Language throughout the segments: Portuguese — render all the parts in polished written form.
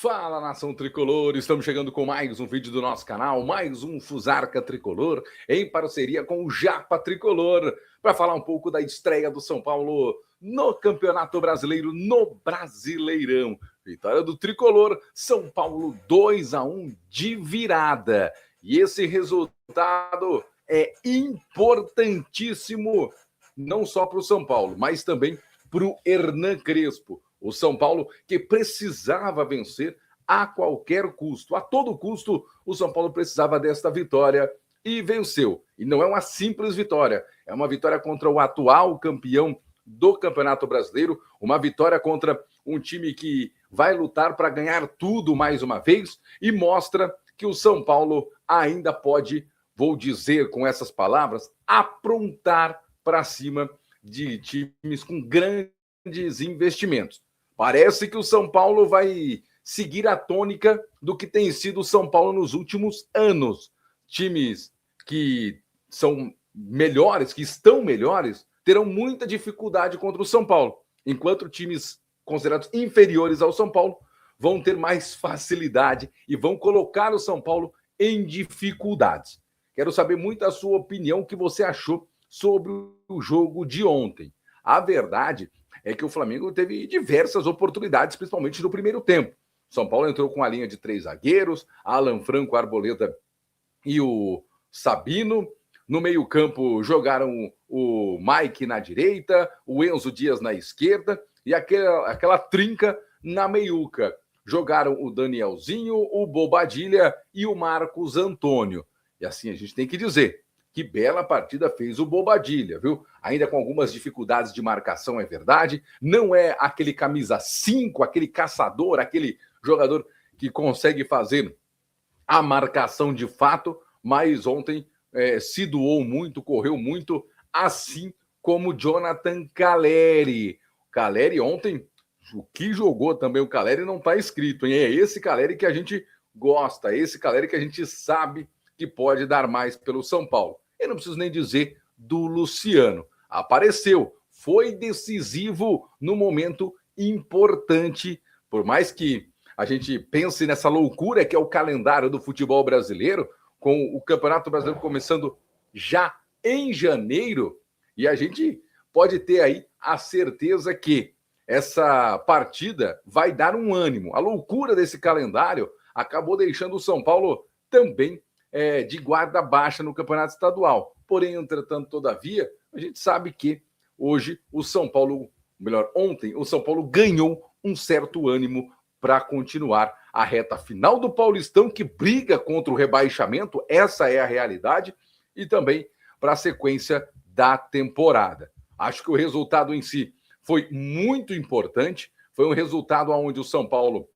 Fala, nação tricolor, estamos chegando com mais um vídeo do nosso canal, mais um Fusarca Tricolor, em parceria com o Japa Tricolor, para falar um pouco da estreia do São Paulo no Campeonato Brasileiro, no Brasileirão. Vitória do Tricolor, São Paulo 2-1 de virada. E esse resultado é importantíssimo, não só para o São Paulo, mas também para o Hernan Crespo. O São Paulo que precisava vencer a qualquer custo. A todo custo, o São Paulo precisava desta vitória e venceu. E não é uma simples vitória. É uma vitória contra o atual campeão do Campeonato Brasileiro. Uma vitória contra um time que vai lutar para ganhar tudo mais uma vez. E mostra que o São Paulo ainda pode, vou dizer com essas palavras, aprontar para cima de times com grandes investimentos. Parece que o São Paulo vai seguir a tônica do que tem sido o São Paulo nos últimos anos. Times que são melhores, que estão melhores, terão muita dificuldade contra o São Paulo, enquanto times considerados inferiores ao São Paulo vão ter mais facilidade e vão colocar o São Paulo em dificuldades. Quero saber muito a sua opinião, o que você achou sobre o jogo de ontem. A verdade é que o Flamengo teve diversas oportunidades, principalmente no primeiro tempo. São Paulo entrou com a linha de 3 zagueiros, Alan Franco, Arboleda e o Sabino. No meio-campo jogaram o Mike na direita, o Enzo Dias na esquerda e aquela trinca na meiuca. Jogaram o Danielzinho, o Bobadilha e o Marcos Antônio. E assim a gente tem que dizer, que bela partida fez o Bobadilha, viu? Ainda com algumas dificuldades de marcação, é verdade. Não é aquele camisa 5, aquele caçador, aquele jogador que consegue fazer a marcação de fato, mas ontem se doou muito, correu muito, assim como Jonathan Calleri. Calleri ontem, o que jogou também o Calleri não está escrito, hein? É esse Calleri que a gente gosta, esse Calleri que a gente sabe que pode dar mais pelo São Paulo. Eu não preciso nem dizer do Luciano. Apareceu, foi decisivo no momento importante, por mais que a gente pense nessa loucura que é o calendário do futebol brasileiro, com o Campeonato Brasileiro começando já em janeiro, e a gente pode ter aí a certeza que essa partida vai dar um ânimo. A loucura desse calendário acabou deixando o São Paulo também de guarda baixa no Campeonato Estadual. Porém, entretanto, todavia, a gente sabe que hoje o São Paulo, melhor, ontem, o São Paulo ganhou um certo ânimo para continuar a reta final do Paulistão, que briga contra o rebaixamento, essa é a realidade, e também para a sequência da temporada. Acho que o resultado em si foi muito importante, foi um resultado onde o São Paulo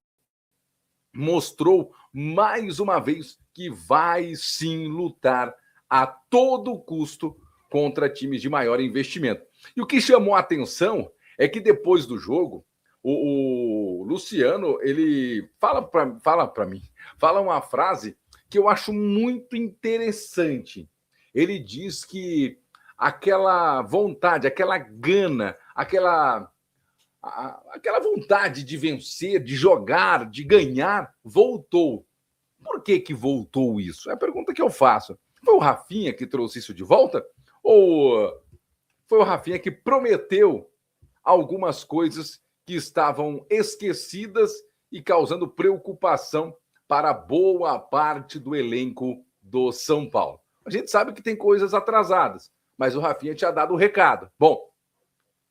mostrou mais uma vez que vai sim lutar a todo custo contra times de maior investimento. E o que chamou a atenção é que depois do jogo, o Luciano, ele fala uma frase que eu acho muito interessante. Ele diz que aquela vontade, aquela gana, aquela vontade de vencer, de jogar, de ganhar, voltou. Por que voltou isso? É a pergunta que eu faço. Foi o Rafinha que trouxe isso de volta? Ou foi o Rafinha que prometeu algumas coisas que estavam esquecidas e causando preocupação para boa parte do elenco do São Paulo? A gente sabe que tem coisas atrasadas, mas o Rafinha tinha dado o recado. Bom,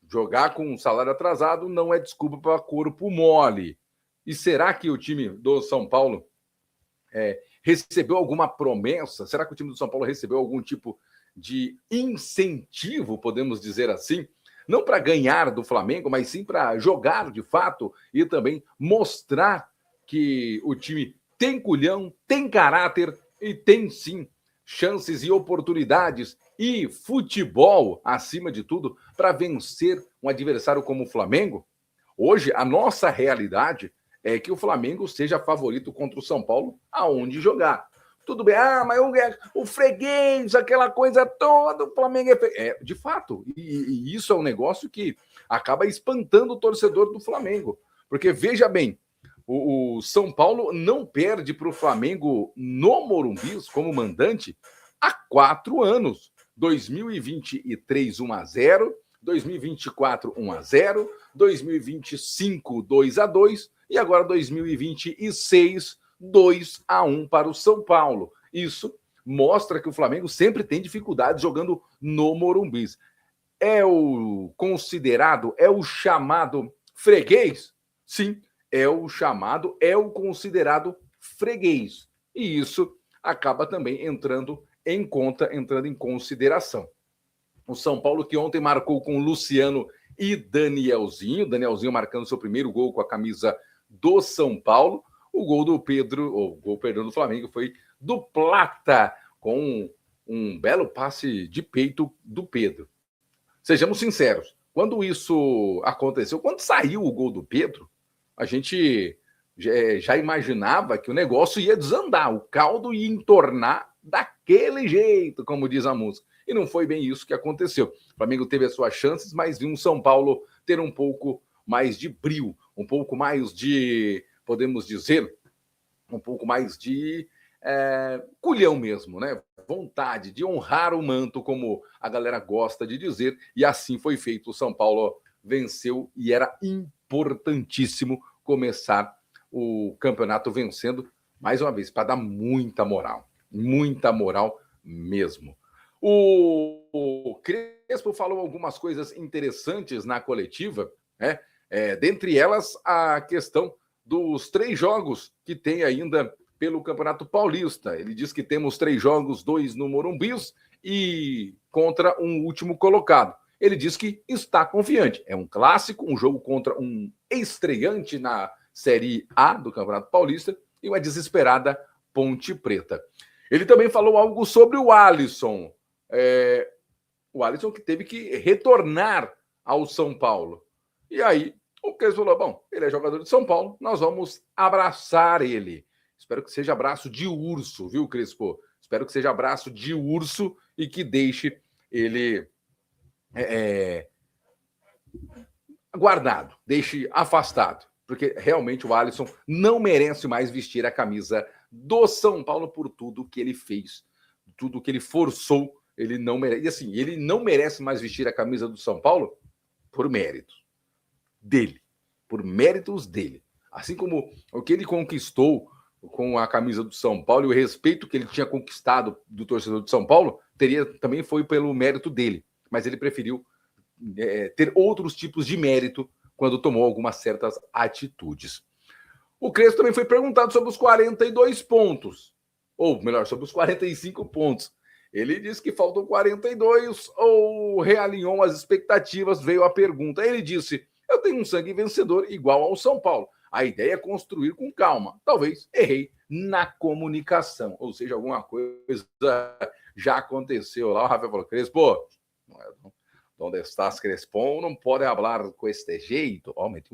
jogar com um salário atrasado não é desculpa para corpo mole. E será que o time do São Paulo recebeu alguma promessa? Será que o time do São Paulo recebeu algum tipo de incentivo, podemos dizer assim? Não para ganhar do Flamengo, mas sim para jogar de fato e também mostrar que o time tem culhão, tem caráter e tem sim chances e oportunidades e futebol, acima de tudo, para vencer um adversário como o Flamengo. Hoje, a nossa realidade é que o Flamengo seja favorito contra o São Paulo aonde jogar. Tudo bem, mas o freguês, aquela coisa toda, o Flamengo de fato, e isso é um negócio que acaba espantando o torcedor do Flamengo. Porque, veja bem, O São Paulo não perde para o Flamengo no Morumbi como mandante há 4 anos. 2023, 1-0. 2024, 1-0. 2025, 2-2. E agora 2026, 2-1 para o São Paulo. Isso mostra que o Flamengo sempre tem dificuldade jogando no Morumbi. É o considerado, é o chamado freguês? Sim, é o chamado, é o considerado freguês. E isso acaba também entrando em conta, entrando em consideração. O São Paulo que ontem marcou com Luciano e Danielzinho marcando seu primeiro gol com a camisa do São Paulo. O gol do do Flamengo foi do Plata, com um belo passe de peito do Pedro. Sejamos sinceros, quando isso aconteceu, quando saiu o gol do Pedro, a gente já imaginava que o negócio ia desandar, o caldo ia entornar daquele jeito, como diz a música. E não foi bem isso que aconteceu. O Flamengo teve as suas chances, mas viu o São Paulo ter um pouco mais de brio, um pouco mais de, podemos dizer, um pouco mais de culhão mesmo, né? Vontade de honrar o manto, como a galera gosta de dizer, e assim foi feito. O São Paulo venceu e era importantíssimo começar o campeonato vencendo, mais uma vez, para dar muita moral mesmo. O Crespo falou algumas coisas interessantes na coletiva, né? Dentre elas, a questão dos 3 jogos que tem ainda pelo Campeonato Paulista. Ele diz que temos 3 jogos, 2 no Morumbi e contra um último colocado. Ele diz que está confiante. É um clássico, um jogo contra um estreante na Série A do Campeonato Paulista e uma desesperada Ponte Preta. Ele também falou algo sobre o Alisson. O Alisson que teve que retornar ao São Paulo. E aí, o Crespo falou, bom, ele é jogador de São Paulo, nós vamos abraçar ele. Espero que seja abraço de urso, viu, Crespo? Espero que seja abraço de urso e que deixe ele guardado, deixe afastado, porque realmente o Alisson não merece mais vestir a camisa do São Paulo por tudo que ele fez, tudo que ele forçou, ele não merece. E assim, ele não merece mais vestir a camisa do São Paulo por méritos dele. Assim como o que ele conquistou com a camisa do São Paulo e o respeito que ele tinha conquistado do torcedor de São Paulo, também foi pelo mérito dele. Mas ele preferiu ter outros tipos de mérito quando tomou algumas certas atitudes. O Crespo também foi perguntado sobre os 42 pontos, ou melhor, sobre os 45 pontos. Ele disse que faltam 42 ou realinhou as expectativas, veio a pergunta. Ele disse, eu tenho um sangue vencedor igual ao São Paulo. A ideia é construir com calma. Talvez errei na comunicação. Ou seja, alguma coisa já aconteceu lá. O Rafael falou, Crespo, onde estás, Crespo? Não pode falar com este jeito. Meti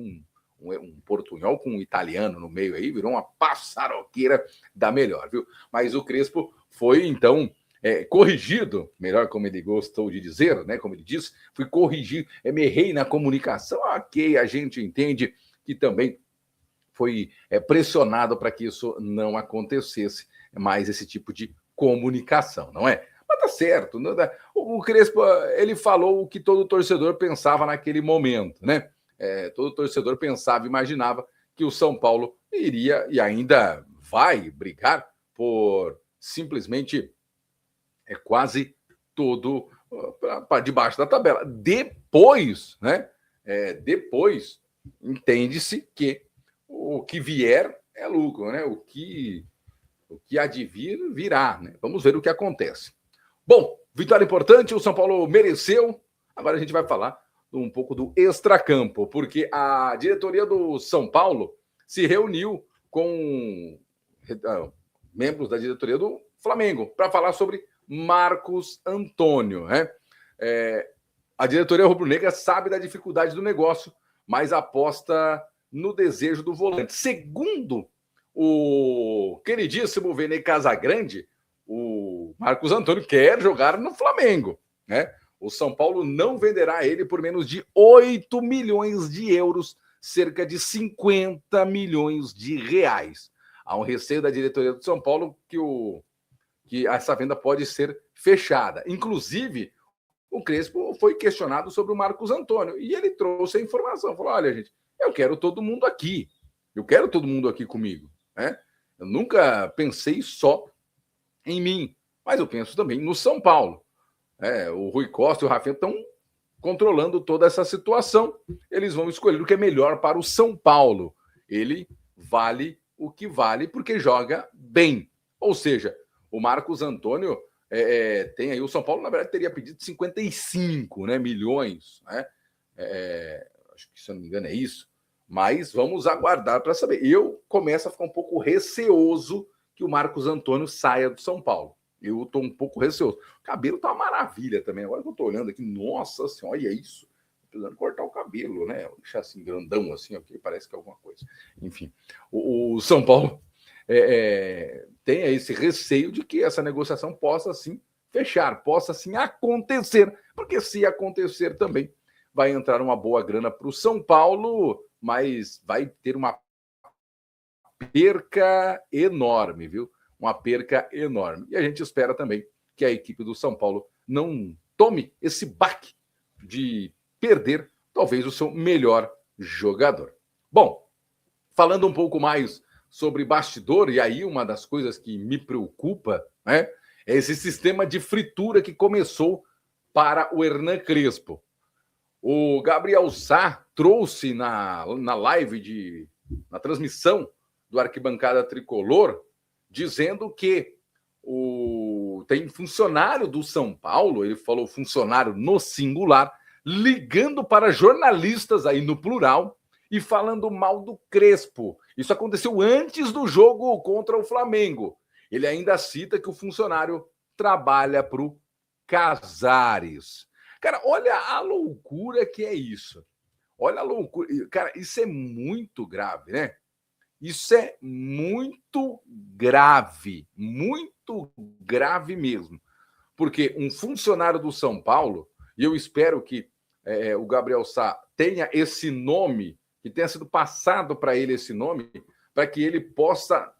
um portunhol com um italiano no meio aí, virou uma passaroqueira da melhor, viu? Mas o Crespo foi, então, corrigido, melhor como ele gostou de dizer, né? Como ele disse, fui corrigido, me errei na comunicação. Ok, a gente entende que também foi pressionado para que isso não acontecesse mais, esse tipo de comunicação, não é? Mas tá certo. Não dá. O Crespo, ele falou o que todo torcedor pensava naquele momento, né? Todo torcedor pensava, imaginava que o São Paulo iria e ainda vai brigar por simplesmente quase todo para debaixo da tabela. Depois, né? Depois entende-se que o que vier é lucro, né? O que há de vir, virá, né? Vamos ver o que acontece. Bom, vitória importante, o São Paulo mereceu. Agora a gente vai falar um pouco do extracampo, porque a diretoria do São Paulo se reuniu com membros da diretoria do Flamengo para falar sobre Marcos Antônio, né? A diretoria rubro-negra sabe da dificuldade do negócio, mas aposta no desejo do volante. Segundo o queridíssimo Vene Casagrande, o Marcos Antônio quer jogar no Flamengo, né? O São Paulo não venderá ele por menos de 8 milhões de euros cerca de 50 milhões de reais. Há um receio da diretoria do São Paulo que essa venda pode ser fechada. Inclusive, o Crespo foi questionado sobre o Marcos Antônio e ele trouxe a informação. Falou, olha, gente, eu quero todo mundo aqui. Eu quero todo mundo aqui comigo. Né? Eu nunca pensei só em mim, mas eu penso também no São Paulo. O Rui Costa e o Rafinha estão controlando toda essa situação. Eles vão escolher o que é melhor para o São Paulo. Ele vale o que vale porque joga bem. Ou seja, o Marcos Antônio tem aí, o São Paulo, na verdade, teria pedido 55 milhões. Né? Acho que, se eu não me engano, é isso. Mas vamos aguardar para saber. Eu começo a ficar um pouco receoso que o Marcos Antônio saia do São Paulo. Eu estou um pouco receoso. O cabelo tá uma maravilha também. Agora que eu estou olhando aqui, nossa senhora, olha isso. Precisando cortar o cabelo, né? Deixar assim, grandão, assim, ok? Parece que é alguma coisa. Enfim, o São Paulo tem esse receio de que essa negociação possa, sim, fechar, possa, sim, acontecer. Porque se acontecer também, vai entrar uma boa grana para o São Paulo, mas vai ter uma perca enorme, viu? Uma perca enorme. E a gente espera também que a equipe do São Paulo não tome esse baque de perder, talvez, o seu melhor jogador. Bom, falando um pouco mais sobre bastidor, e aí uma das coisas que me preocupa, né, é esse sistema de fritura que começou para o Hernan Crespo. O Gabriel Sá trouxe na live, na transmissão do Arquibancada Tricolor, dizendo que tem funcionário do São Paulo, ele falou funcionário no singular, ligando para jornalistas aí no plural e falando mal do Crespo. Isso aconteceu antes do jogo contra o Flamengo. Ele ainda cita que o funcionário trabalha para o Casares. Cara, olha a loucura que é isso. Olha a loucura. Cara, isso é muito grave, né? Isso é muito grave mesmo. Porque um funcionário do São Paulo, e eu espero que o Gabriel Sá tenha esse nome, que tenha sido passado para ele esse nome, para que ele possa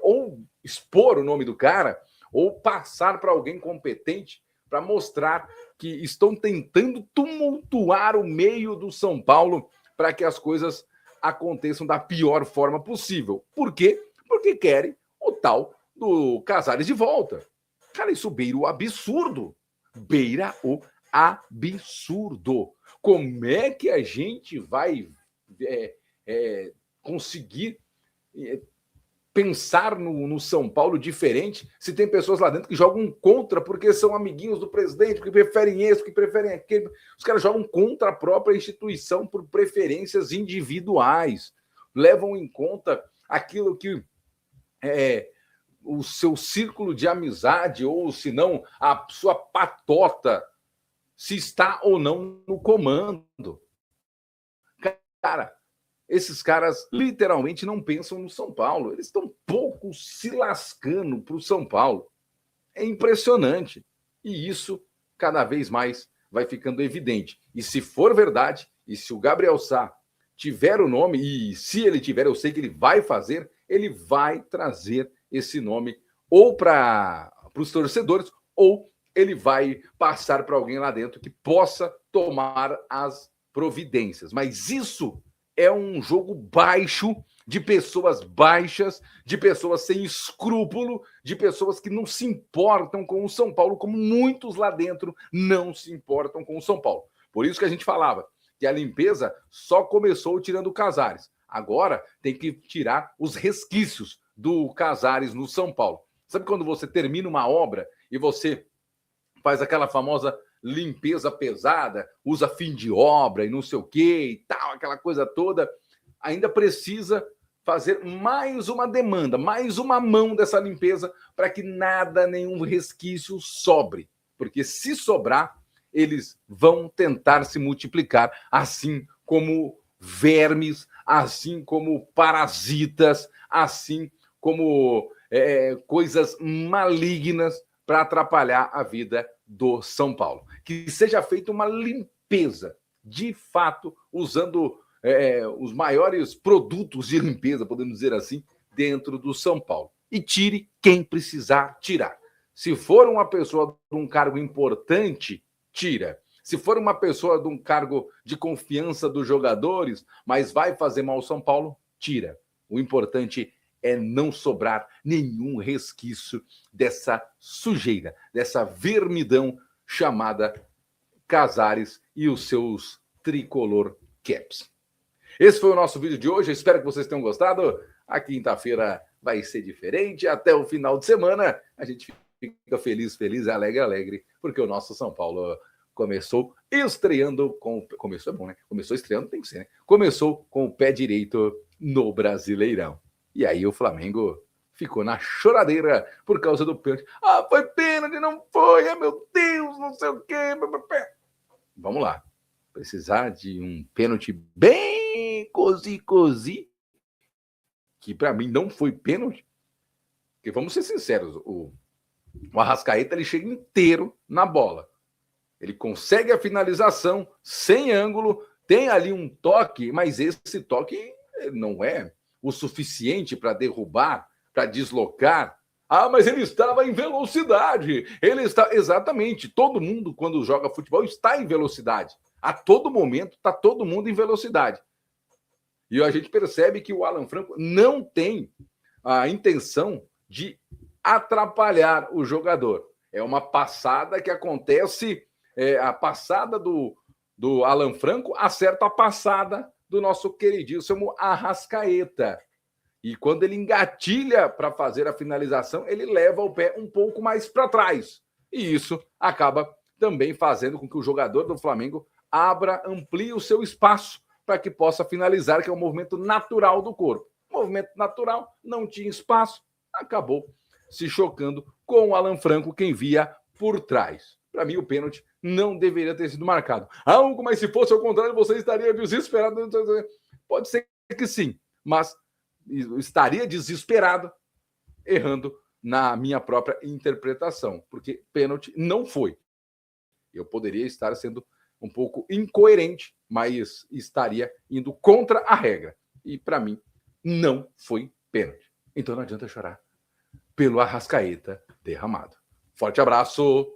ou expor o nome do cara, ou passar para alguém competente para mostrar que estão tentando tumultuar o meio do São Paulo para que as coisas aconteçam da pior forma possível. Por quê? Porque querem o tal do Casares de volta. Cara, isso beira o absurdo. Beira o absurdo. Como é que a gente vai conseguir pensar no São Paulo diferente se tem pessoas lá dentro que jogam contra porque são amiguinhos do presidente, que preferem esse, que preferem aquele. Os caras jogam contra a própria instituição por preferências individuais. Levam em conta aquilo que o seu círculo de amizade, ou se não, a sua patota, se está ou não no comando. Cara, esses caras literalmente não pensam no São Paulo. Eles estão pouco se lascando para o São Paulo. É impressionante. E isso cada vez mais vai ficando evidente. E se for verdade, e se o Gabriel Sá tiver o nome, e se ele tiver, eu sei que ele vai fazer, ele vai trazer esse nome ou para os torcedores, ou ele vai passar para alguém lá dentro que possa tomar as providências. Mas isso é um jogo baixo, de pessoas baixas, de pessoas sem escrúpulo, de pessoas que não se importam com o São Paulo, como muitos lá dentro não se importam com o São Paulo. Por isso que a gente falava que a limpeza só começou tirando o Casares. Agora tem que tirar os resquícios do Casares no São Paulo. Sabe quando você termina uma obra e você faz aquela famosa limpeza pesada, usa fim de obra e não sei o quê e tal, aquela coisa toda, ainda precisa fazer mais uma demanda, mais uma mão dessa limpeza para que nada, nenhum resquício sobre. Porque se sobrar, eles vão tentar se multiplicar, assim como vermes, assim como parasitas, assim como coisas malignas para atrapalhar a vida do São Paulo. Que seja feita uma limpeza, de fato, usando os maiores produtos de limpeza, podemos dizer assim, dentro do São Paulo. E tire quem precisar tirar. Se for uma pessoa de um cargo importante, tira. Se for uma pessoa de um cargo de confiança dos jogadores, mas vai fazer mal ao São Paulo, tira. O importante é não sobrar nenhum resquício dessa sujeira, dessa vermidão chamada Casares e os seus tricolor caps. Esse foi o nosso vídeo de hoje. Eu espero que vocês tenham gostado. A quinta-feira vai ser diferente. Até o final de semana, a gente fica feliz, alegre, porque o nosso São Paulo começou estreando com... Começou é bom, né? Começou estreando, tem que ser, né? Começou com o pé direito no Brasileirão. E aí o Flamengo ficou na choradeira por causa do pênalti. Ah, foi pênalti, não foi. Ah, meu Deus, não sei o quê. Vamos lá. Precisar de um pênalti bem cozi, que para mim não foi pênalti. Porque vamos ser sinceros, o Arrascaeta ele chega inteiro na bola. Ele consegue a finalização sem ângulo, tem ali um toque, mas esse toque não é o suficiente para derrubar, para deslocar. Ah, mas ele estava em velocidade. Ele está... Exatamente. Todo mundo, quando joga futebol, está em velocidade. A todo momento, está todo mundo em velocidade. E a gente percebe que o Alan Franco não tem a intenção de atrapalhar o jogador. É uma passada que acontece... a passada do Alan Franco acerta a passada do nosso queridíssimo Arrascaeta. E quando ele engatilha para fazer a finalização, ele leva o pé um pouco mais para trás. E isso acaba também fazendo com que o jogador do Flamengo amplie o seu espaço para que possa finalizar, que é um movimento natural do corpo. Movimento natural, não tinha espaço, acabou se chocando com o Alan Franco, quem via por trás. Para mim, o pênalti não deveria ter sido marcado. Algo, mas se fosse ao contrário, você estaria desesperado. Pode ser que sim, mas estaria desesperado errando na minha própria interpretação, porque pênalti não foi. Eu poderia estar sendo um pouco incoerente, mas estaria indo contra a regra. E para mim, não foi pênalti. Então não adianta chorar pelo Arrascaeta derramado. Forte abraço!